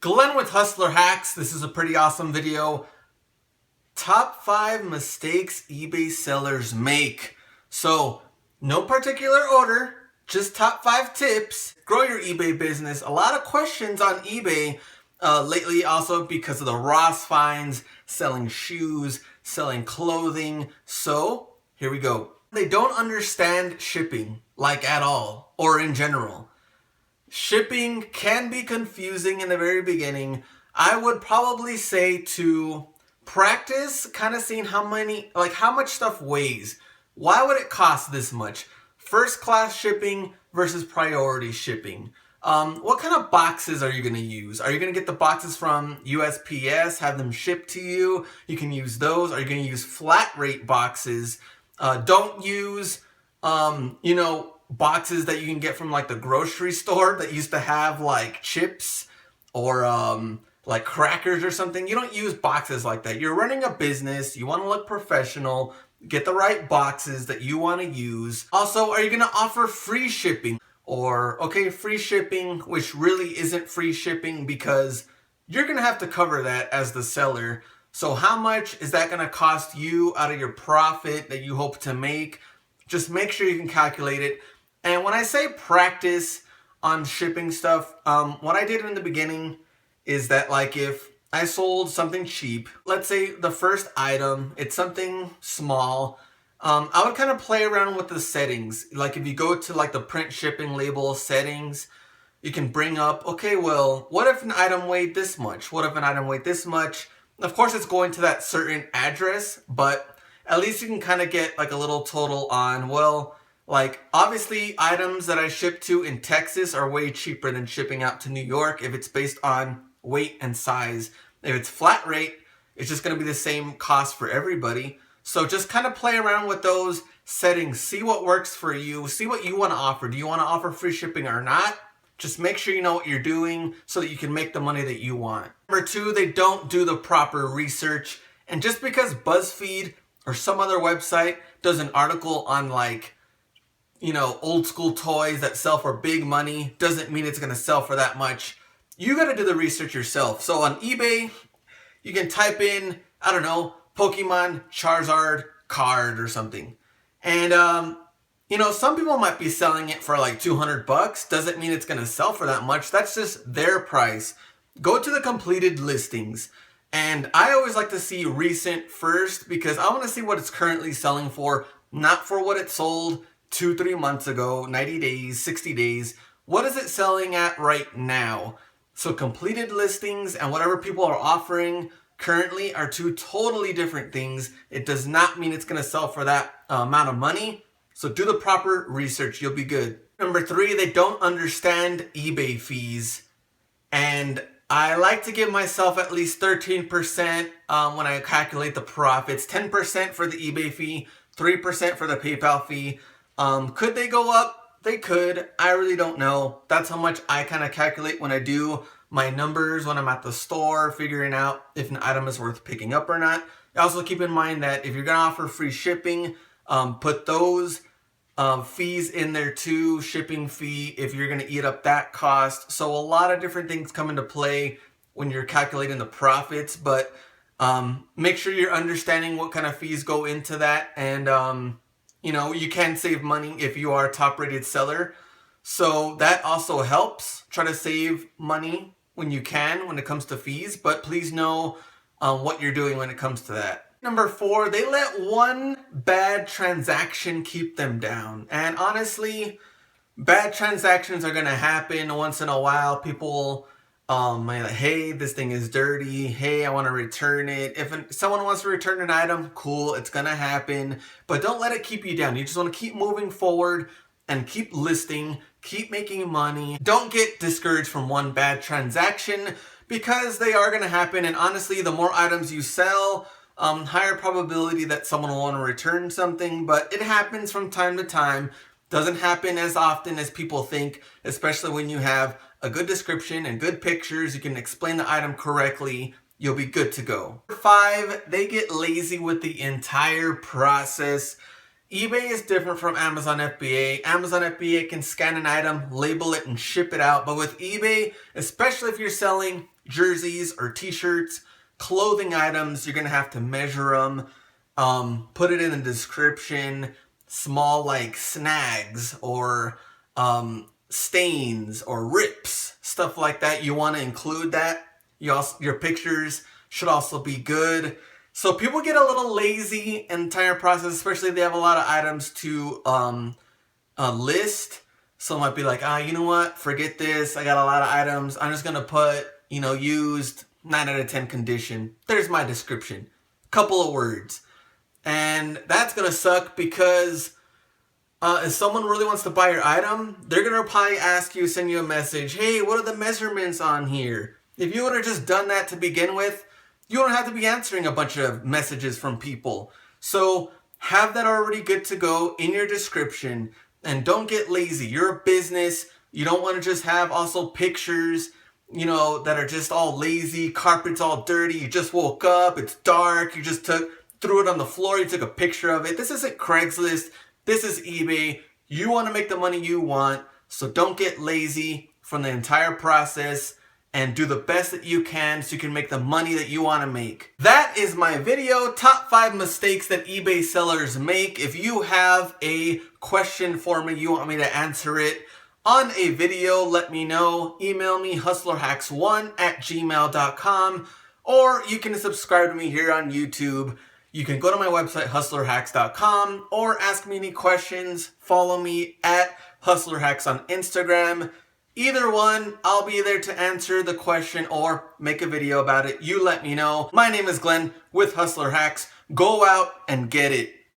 Glenn with Hustler Hacks. This is a pretty awesome video. Top 5 mistakes eBay sellers make. So, no particular order, just top 5 tips. Grow your eBay business. A lot of questions on eBay lately also because of the Ross finds, selling shoes, selling clothing. So, here we go. They don't understand shipping, like at all, or in general. Shipping can be confusing in the very beginning. I would probably say to practice kind of seeing how much stuff weighs. Why would it cost this much? First class shipping versus priority shipping. What kind of boxes are you going to use? Are you going to get the boxes from USPS, have them shipped to you? You can use those. Are you going to use flat rate boxes? Don't use, boxes that you can get from like the grocery store that used to have like chips or like crackers or something. You don't use boxes like that. You're running a business. You want to look professional. Get the right boxes that you want to use. Also, are you going to offer free shipping? Or, okay, free shipping, which really isn't free shipping because you're going to have to cover that as the seller. So how much is that going to cost you out of your profit that you hope to make? Just make sure you can calculate it. And when I say practice on shipping stuff, what I did in the beginning is that like if I sold something cheap, let's say the first item, it's something small, I would kind of play around with the settings. Like if you go to like the print shipping label settings, you can bring up, okay, well, what if an item weighed this much? What if an item weighed this much? Of course, it's going to that certain address, but at least you can kind of get like a little total on, well, like obviously items that I ship to in Texas are way cheaper than shipping out to New York if it's based on weight and size. If it's flat rate, it's just going to be the same cost for everybody. So just kind of play around with those settings. See what works for you. See what you want to offer. Do you want to offer free shipping or not? Just make sure you know what you're doing so that you can make the money that you want. Number 2, they don't do the proper research. And just because BuzzFeed or some other website does an article on like, old school toys that sell for big money doesn't mean it's going to sell for that much. You got to do the research yourself. So on eBay, you can type in, I don't know, Pokemon Charizard card or something. And, some people might be selling it for like $200. Doesn't mean it's going to sell for that much. That's just their price. Go to the completed listings. And I always like to see recent first because I want to see what it's currently selling for, not for what it sold 2-3 months ago, 90 days, 60 days. What is it selling at right now? So completed listings and whatever people are offering currently are two totally different things. It does not mean it's going to sell for that amount of money. So do the proper research. You'll be good. Number 3, they don't understand eBay fees. And I like to give myself at least 13% when I calculate the profits. 10% for the eBay fee, 3% for the PayPal fee. Could they go up? They could. I really don't know. That's how much I kind of calculate when I do my numbers when I'm at the store, figuring out if an item is worth picking up or not. Also keep in mind that if you're going to offer free shipping, put those fees in there too, shipping fee, if you're going to eat up that cost. So a lot of different things come into play when you're calculating the profits, but make sure you're understanding what kind of fees go into that. And, you can save money if you are a top rated seller. So that also helps. Try to save money when you can when it comes to fees, but please know what you're doing when it comes to that. Number 4, they let one bad transaction keep them down. And honestly, bad transactions are going to happen once in a while. People like, hey, this thing is dirty. Hey, I want to return it. If someone wants to return an item, cool, it's going to happen. But don't let it keep you down. You just want to keep moving forward and keep listing, keep making money. Don't get discouraged from one bad transaction because they are going to happen. And honestly, the more items you sell, higher probability that someone will want to return something. But it happens from time to time. Doesn't happen as often as people think, especially when you have a good description and good pictures. You can explain the item correctly. You'll be good to go. 5, they get lazy with the entire process. eBay is different from Amazon FBA. Amazon FBA can scan an item, label it, and ship it out. But with eBay, especially if you're selling jerseys or t-shirts, clothing items, you're gonna have to measure them, put it in the description. Small like snags or stains or rips, stuff like that, you want to include that. Your pictures should also be good. So people get a little lazy in the entire process, especially if they have a lot of items to list. So it might be like, you know what, forget this, I got a lot of items, I'm just gonna put, used 9 out of 10 condition. There's my description, couple of words. And that's gonna suck because if someone really wants to buy your item, they're gonna probably ask you, send you a message, hey, what are the measurements on here? If you would have just done that to begin with, you don't have to be answering a bunch of messages from people. So have that already good to go in your description, and don't get lazy. You're a business. You don't want to just have also pictures, that are just all lazy, carpet's all dirty, you just woke up, it's dark, you just threw it on the floor, you took a picture of it. This isn't Craigslist, this is eBay. You want to make the money you want, so don't get lazy from the entire process and do the best that you can so you can make the money that you want to make. That is my video, top 5 mistakes that eBay sellers make. If you have a question for me, you want me to answer it on a video, let me know. Email me hustlerhacks1@gmail.com, or you can subscribe to me here on YouTube. You can go to my website, hustlerhacks.com, or ask me any questions. Follow me at hustlerhacks on Instagram. Either one, I'll be there to answer the question or make a video about it. You let me know. My name is Glenn with Hustler Hacks. Go out and get it.